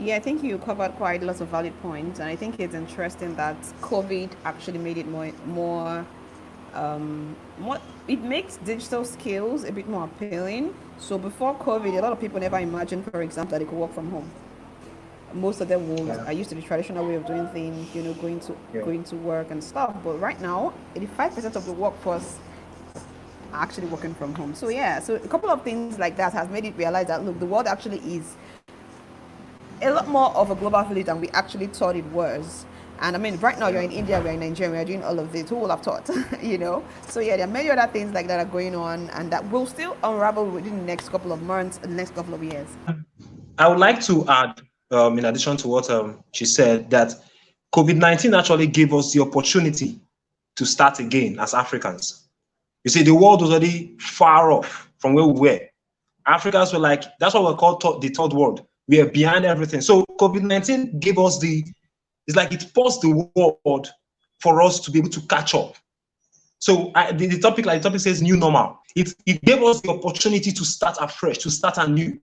Yeah, I think you covered quite lots of valid points, and I think it's interesting that COVID actually made it more. It makes digital skills a bit more appealing. So before COVID, a lot of people never imagined, for example, that they could work from home. Most of them would Yeah, are used to the traditional way of doing things, yeah. going to work and stuff. But right now, 85% of the workforce are actually working from home. So yeah, so a couple of things like that has made it realize that look, the world actually is a lot more of a global village than we actually thought it was. And I mean, right now you're Yeah. in India, we're in Nigeria, we're doing all of this. Who would have thought, you know? So yeah, there are many other things like that are going on, and that will still unravel within the next couple of months, the next couple of years. I would like to add, in addition to what she said, that COVID-19 actually gave us the opportunity to start again as Africans. You see, the world was already far off from where we were. Africans were like, that's what we're called the third world. We are behind everything. So COVID-19 gave us it's like it forced the world for us to be able to catch up. So the topic says new normal. It gave us the opportunity to start afresh, to start anew.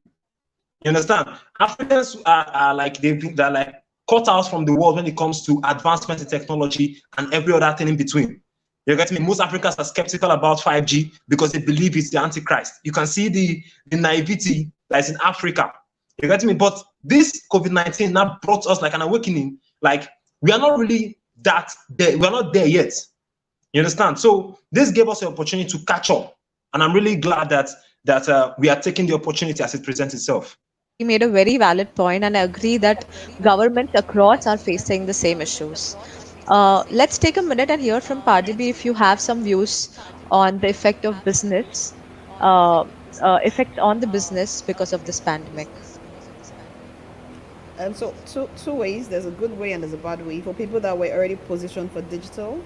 You understand? Africans are like they're like cut out from the world when it comes to advancement in technology and every other thing in between. You get me? Most Africans are skeptical about 5G because they believe it's the Antichrist. You can see the naivety that is in Africa. You get me? But this COVID-19 now brought us like an awakening. Like we are not really that there. We are not there yet. You understand? So this gave us the opportunity to catch up, and I'm really glad that we are taking the opportunity as it presents itself. He made a very valid point, and I agree that governments across are facing the same issues. Let's take a minute and hear from Pardibi if you have some views on the effect of business, uh, effects on the business because of this pandemic. And so two ways. There's a good way and there's a bad way. For people that were already positioned for digital,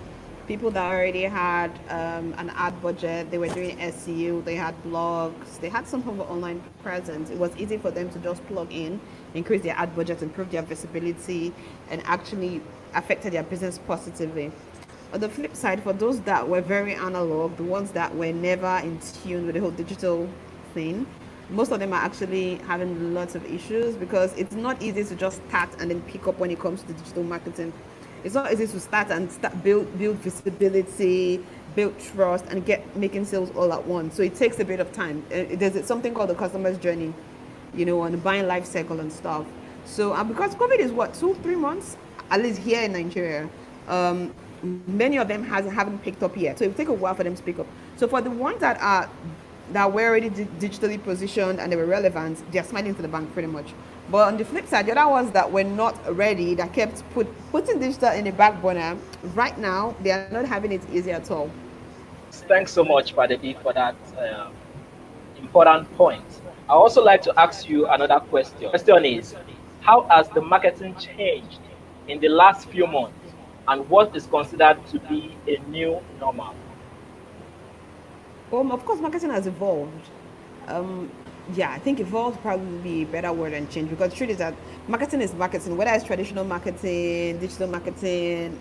people that already had an ad budget, they were doing SEO, they had blogs, they had some form of online presence. It was easy for them to just plug in, increase their ad budget, improve their visibility, and actually affected their business positively. On the flip side, for those that were very analog, the ones that were never in tune with the whole digital thing, most of them are actually having lots of issues because it's not easy to just start and then pick up when it comes to digital marketing. It's not easy to start and build visibility, build trust, and get making sales all at once. So it takes a bit of time. There's something called the customer's journey, on the buying life cycle and stuff. So because COVID is what 2-3 months, at least here in Nigeria, many of them haven't picked up yet. So it will take a while for them to pick up. So for the ones that were already digitally positioned and they were relevant, they're smiling to the bank pretty much. But on the flip side, the other ones that were not ready, that kept putting digital in the back burner, right now they are not having it easy at all. Thanks so much, Padebi, for that important point. I also like to ask you another question. Question is, how has the marketing changed in the last few months, and what is considered to be a new normal? Of course, marketing has evolved. Um, yeah, I think evolved probably be a better word than change, because the truth is that marketing is marketing, whether it's traditional marketing, digital marketing,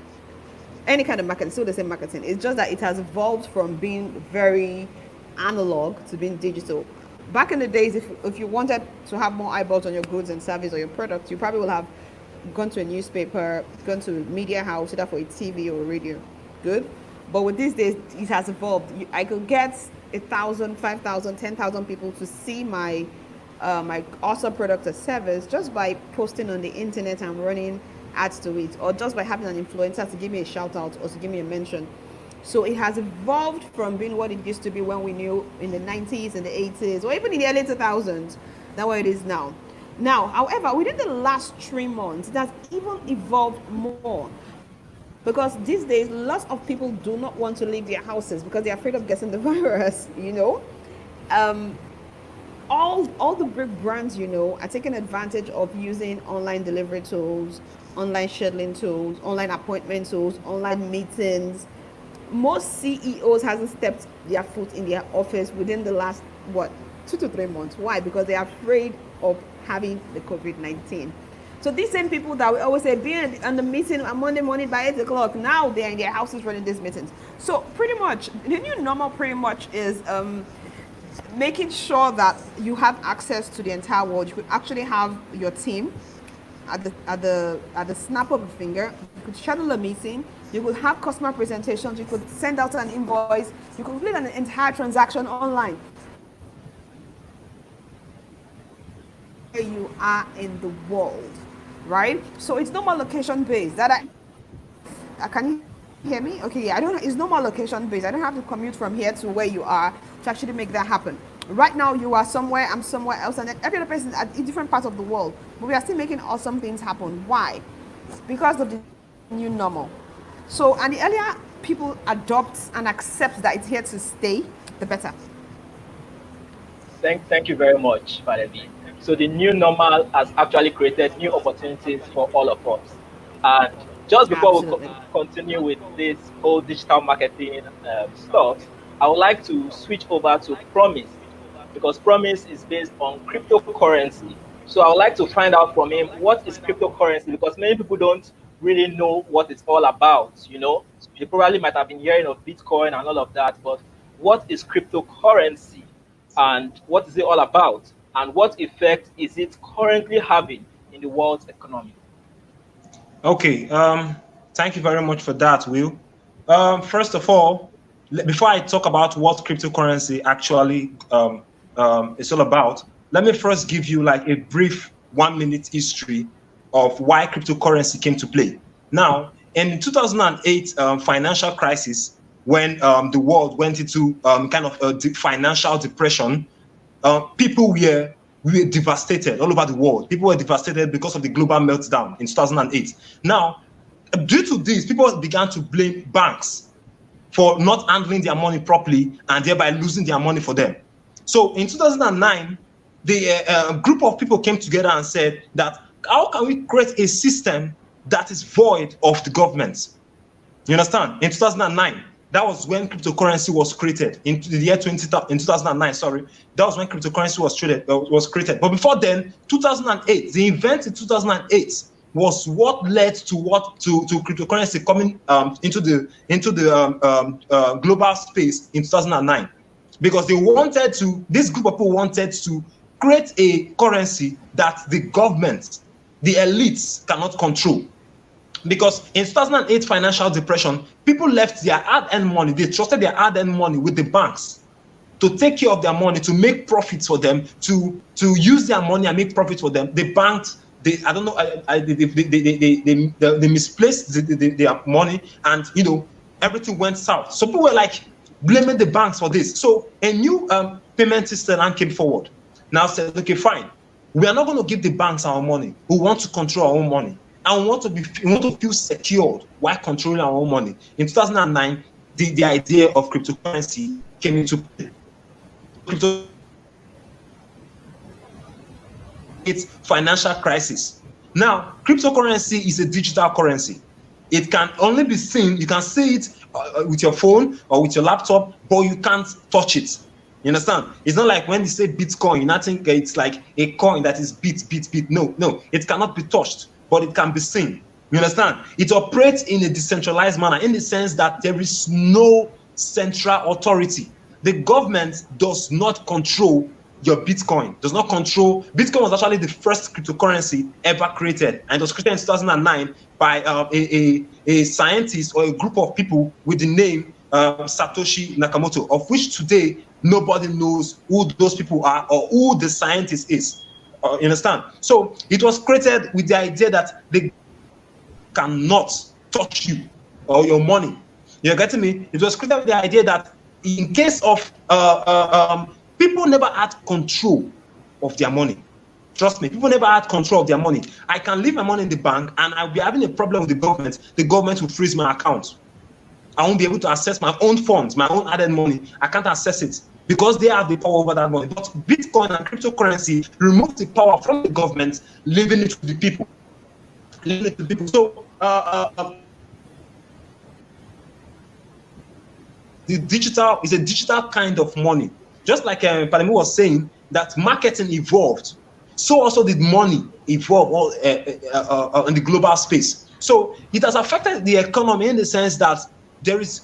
any kind of marketing, still the same marketing. It's just that it has evolved from being very analog to being digital. Back in the days, if you wanted to have more eyeballs on your goods and service or your product, you probably will have gone to a newspaper, gone to a media house, either for a TV or a radio. Good. But with these days, it has evolved. I could get 1,000, 5,000, 10,000 people to see my awesome product or service just by posting on the internet and running ads to it, or just by having an influencer to give me a shout out or to give me a mention. So it has evolved from being what it used to be when we knew in the 90s and the 80s, or even in the early 2000s, than what it is now. Now, however, within the last 3 months, it has even evolved more. Because these days, lots of people do not want to leave their houses because they're afraid of getting the virus. Um, all the big brands, are taking advantage of using online delivery tools, online scheduling tools, online appointment tools, online meetings. Most CEOs hasn't stepped their foot in their office within the last, what, 2 to 3 months. Why? Because they're afraid of having the COVID-19. So these same people that we always say being on the meeting on Monday morning by 8 o'clock, now they're in their houses running these meetings. So pretty much the new normal pretty much is making sure that you have access to the entire world. You could actually have your team at the snap of a finger. You could schedule a meeting. You could have customer presentations. You could send out an invoice. You could complete an entire transaction online. Where you are in the world, right? So it's no more location based. I can you hear me? Okay, yeah. I don't. It's no more location based. I don't have to commute from here to where you are to actually make that happen. Right now, you are somewhere. I'm somewhere else, and then every other person is at a different part of the world. But we are still making awesome things happen. Why? Because of the new normal. So, and the earlier people adopt and accept that it's here to stay, the better. Thank you very much, Valerie. So the new normal has actually created new opportunities for all of us. And just before we Absolutely. continue with this whole digital marketing stuff, I would like to switch over to Promise because Promise is based on cryptocurrency. So I would like to find out from him what is cryptocurrency because many people don't really know what it's all about. They probably might have been hearing of Bitcoin and all of that, but what is cryptocurrency? And what is it all about? And what effect is it currently having in the world's economy? Okay, thank you very much for that, Will. First of all, before I talk about what cryptocurrency actually is all about, let me first give you like a brief 1 minute history of why cryptocurrency came to play. Now, in 2008 financial crisis, when the world went into kind of a financial depression, people were devastated all over the world. People were devastated because of the global meltdown in 2008. Now, due to this, people began to blame banks for not handling their money properly and thereby losing their money for them. So in 2009, the group of people came together and said that how can we create a system that is void of the government? You understand? In 2009, that was when cryptocurrency was created. In the year 2009, sorry, that was when cryptocurrency was created. But before then, 2008, the event in 2008 was what led to cryptocurrency coming into the global space in 2009, because this group of people wanted to create a currency that the government, the elites cannot control. Because in 2008 financial depression, people left their hard-earned money. They trusted their hard-earned money with the banks to take care of their money, to make profits for them, to use their money and make profits for them. The banks, they misplaced their money, and everything went south. So people were like blaming the banks for this. So a new payment system came forward. Now said, okay, fine, we are not going to give the banks our money. We want to control our own money. And we want to feel secured while controlling our own money. In 2009, the idea of cryptocurrency came into play. It's financial crisis. Now, cryptocurrency is a digital currency. It can only be seen. You can see it with your phone or with your laptop, but you can't touch it. You understand? It's not like when you say Bitcoin, I think it's like a coin that is bit. No, it cannot be touched, but it can be seen. You understand? It operates in a decentralized manner in the sense that there is no central authority. The government does not control your Bitcoin, does not control. Bitcoin was actually the first cryptocurrency ever created, and it was created in 2009 by a scientist or a group of people with the name Satoshi Nakamoto, of which today nobody knows who those people are or who the scientist is. You understand? So it was created with the idea that they cannot touch you or your money. You're getting me? It was created with the idea that in case of people never had control of their money. Trust me, people never had control of their money. I can leave my money in the bank and I'll be having a problem with the government. The government will freeze my account. I won't be able to access my own funds, my own added money. I can't access it because they have the power over that money. But Bitcoin and cryptocurrency remove the power from the government, leaving it to the people. So the digital is a digital kind of money. Just like Palemu was saying, that marketing evolved, so also did money evolve in the global space. So it has affected the economy in the sense that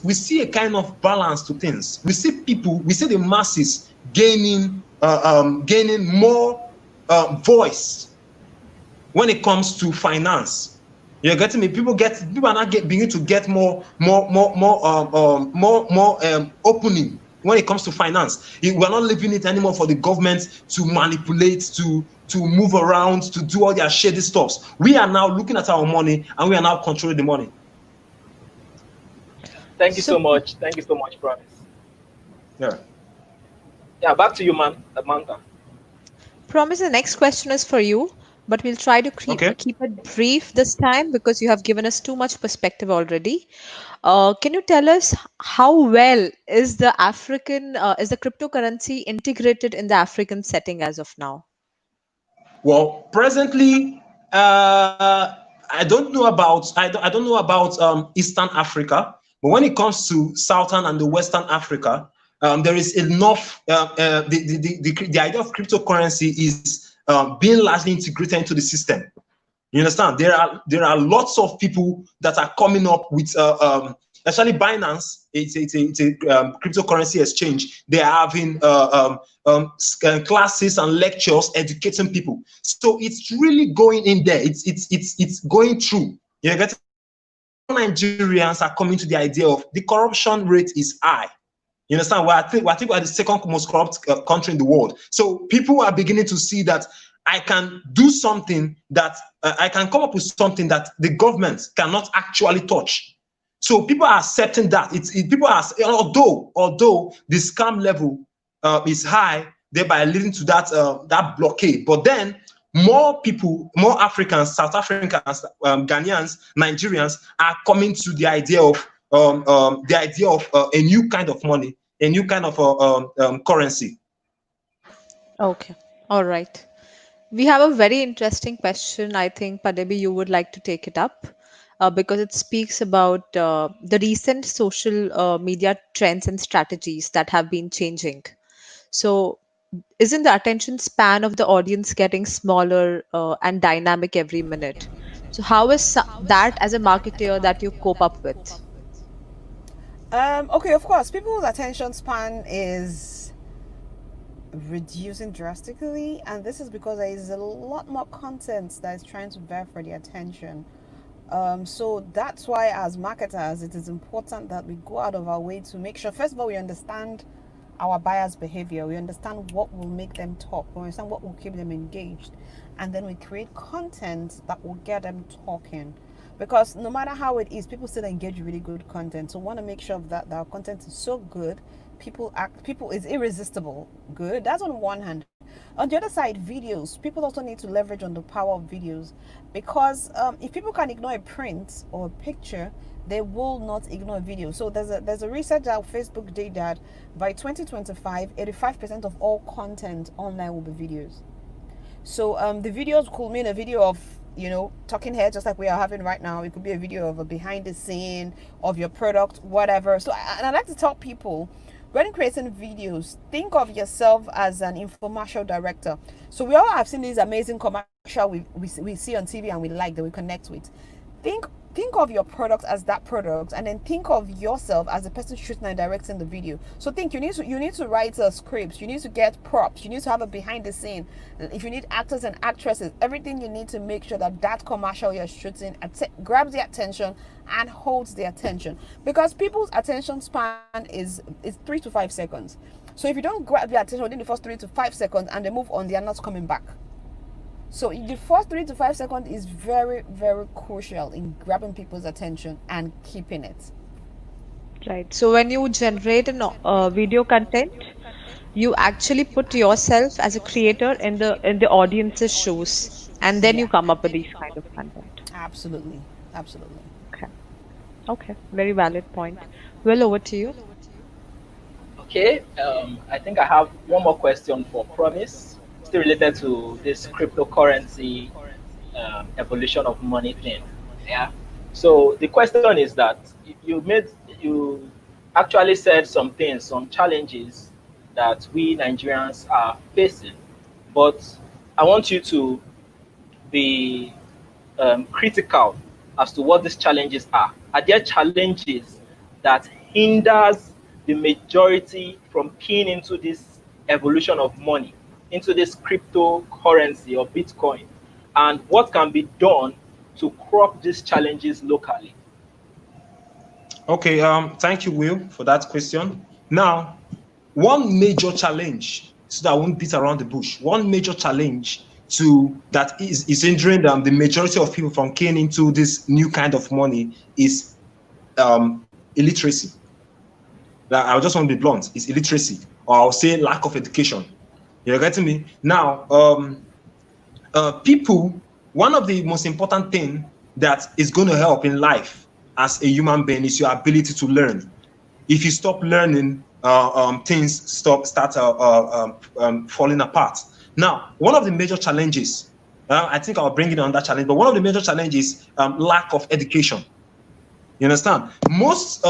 we see a kind of balance to things. We see the masses gaining more voice when it comes to finance. You're getting me? People are not beginning to get more opening when it comes to finance. We're not leaving it anymore for the government to manipulate, to move around, to do all their shady stuffs. We are now looking at our money and we are now controlling the money. Thank you So, so much. Thank you so much, Promise. Yeah. Yeah, back to you, man, Amanda. Promise, the next question is for you, but we'll try to Okay. keep it brief this time because you have given us too much perspective already. Can you tell us how well is the cryptocurrency integrated in the African setting as of now? Well, presently, I don't know about I don't know about Eastern Africa, but when it comes to Southern and the Western Africa, there is enough. The idea of cryptocurrency is being largely integrated into the system. You understand? There are lots of people that are coming up with especially Binance. It's a cryptocurrency exchange. They are having classes and lectures educating people. So it's really going in there. It's going through. You get Nigerians are coming to the idea of the corruption rate is high. You understand? I think we're the second most corrupt country in the world. So people are beginning to see that I can do something that I can come up with something that the government cannot actually touch. So people are accepting that. People are, although the scam level is high, thereby leading to that blockade. But then more people, more Africans, South Africans, Ghanaians, Nigerians are coming to the idea of a new kind of money, a new kind of currency. Okay. All right. We have a very interesting question. I think, Padebi, you would like to take it up because it speaks about the recent social media trends and strategies that have been changing. So, isn't the attention span of the audience getting smaller and dynamic every minute? So, how is that as a marketer that you cope up with? Okay, of course, people's attention span is reducing drastically, and this is because there is a lot more content that is trying to bear for the attention. So that's why, as marketers, it is important that we go out of our way to make sure, first of all, we understand our buyers' behavior, we understand what will make them talk, we understand what will keep them engaged, and then we create content that will get them talking. Because no matter how it is, people still engage with really good content. So we want to make sure that our content is so good, people is irresistible good. That's on one hand. On the other side, videos, people also need to leverage on the power of videos, because if people can ignore a print or a picture, they will not ignore a video. So there's a research that Facebook did that by 2025, 85% of all content online will be videos. So the videos could mean a video of, talking heads, just like we are having right now. It could be a video of a behind the scene of your product, whatever. So and I like to tell people, when creating videos, think of yourself as an infomercial director. So we all have seen these amazing commercial we see on TV and we like, that we connect with. Think of your product as that product, and then think of yourself as the person shooting and directing the video. So think, you need to write a script, you need to get props, you need to have a behind the scene. If you need actors and actresses, everything you need to make sure that commercial you're shooting grabs the attention and holds the attention, because people's attention span is 3 to 5 seconds. So if you don't grab the attention within the first 3 to 5 seconds and they move on, they are not coming back. So the first 3 to 5 seconds is very, very crucial in grabbing people's attention and keeping it. Right. So, when you generate an video content, you actually put yourself as a creator in the audience's shoes, and then you Yeah, come up with these kind of content. absolutely, absolutely. Okay. Okay. Very valid point. Well, over to you. Okay, I think I have one more question for Promise, still related to this cryptocurrency evolution of money thing. Yeah. So the question is that you actually said some things, some challenges that we Nigerians are facing, but I want you to be critical as to what these challenges are. Are there challenges that hinders the majority from keying into this evolution of money, into this cryptocurrency or Bitcoin? and what can be done to crop these challenges locally? Okay, thank you, Will, for that question. Now, one major challenge, so that I won't beat around the bush, one major challenge to that is hindering the majority of people from keying into this new kind of money is illiteracy. Like, I just want to be blunt, it's illiteracy, or I'll say lack of education. You're getting me? Now, people, one of the most important thing that is going to help in life as a human being is your ability to learn. If you stop learning, things start falling apart. Now, one of the major challenges, I think I'll bring it on that challenge, but one of the major challenges is lack of education. You understand? Most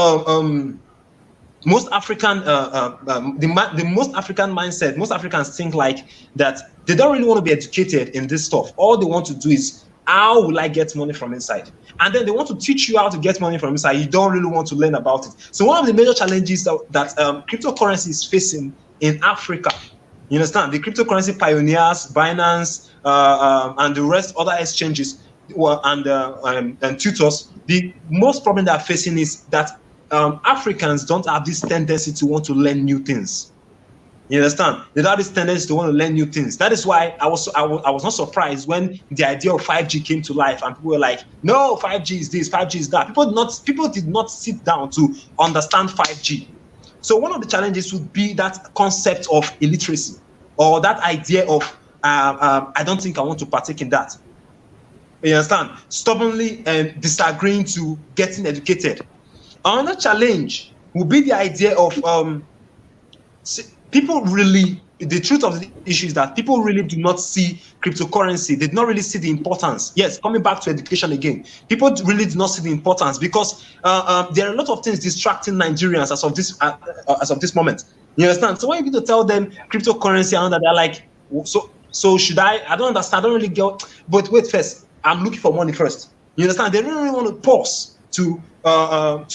African, the most African mindset, most Africans think like that they don't really want to be educated in this stuff. All they want to do is, how will I get money from inside? And then they want to teach you how to get money from inside. You don't really want to learn about it. So one of the major challenges that cryptocurrency is facing in Africa, you understand, the cryptocurrency pioneers, Binance, and the rest other exchanges and tutors, the most problem they are facing is that Africans don't have this tendency to want to learn new things. You understand? They don't have this tendency to want to learn new things. That is why I was not surprised when the idea of 5G came to life, and people were like, "No, 5G is this, 5G is that." People did not sit down to understand 5G. So one of the challenges would be that concept of illiteracy, or that idea of I don't think I want to partake in that. You understand? Stubbornly disagreeing to getting educated. Another challenge would be the idea of people really, the truth of the issue is that people really do not see cryptocurrency. They do not really see the importance. Yes, coming back to education again, people really do not see the importance because there are a lot of things distracting Nigerians as of this moment. You understand? So when you need to tell them cryptocurrency and all that, they're like, so should I don't understand, I don't really get, but wait first, I'm looking for money first. You understand? They really want to pause to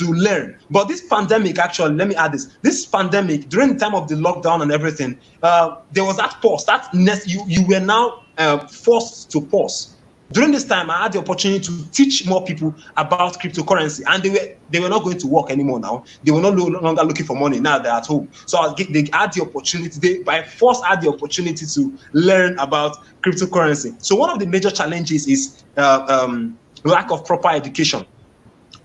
learn. But this pandemic, actually, let me add this pandemic, during the time of the lockdown and everything, there was that pause, you were now forced to pause. During this time, I had the opportunity to teach more people about cryptocurrency, and they were not going to work anymore now. They were no longer looking for money. Now they're at home. So they had the opportunity, they by force had the opportunity to learn about cryptocurrency. So one of the major challenges is lack of proper education.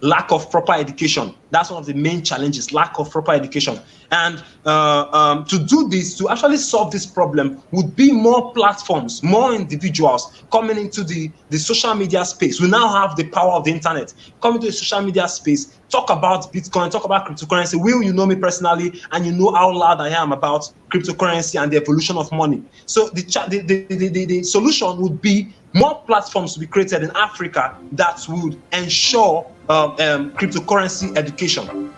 Lack of proper education. That's one of the main challenges, lack of proper education. And to do this, to actually solve this problem, would be more platforms, more individuals coming into the social media space. We now have the power of the internet. Come into the social media space, talk about Bitcoin, talk about cryptocurrency. Will, you know me personally, and you know how loud I am about cryptocurrency and the evolution of money. So the solution would be more platforms to be created in Africa that would ensure cryptocurrency education.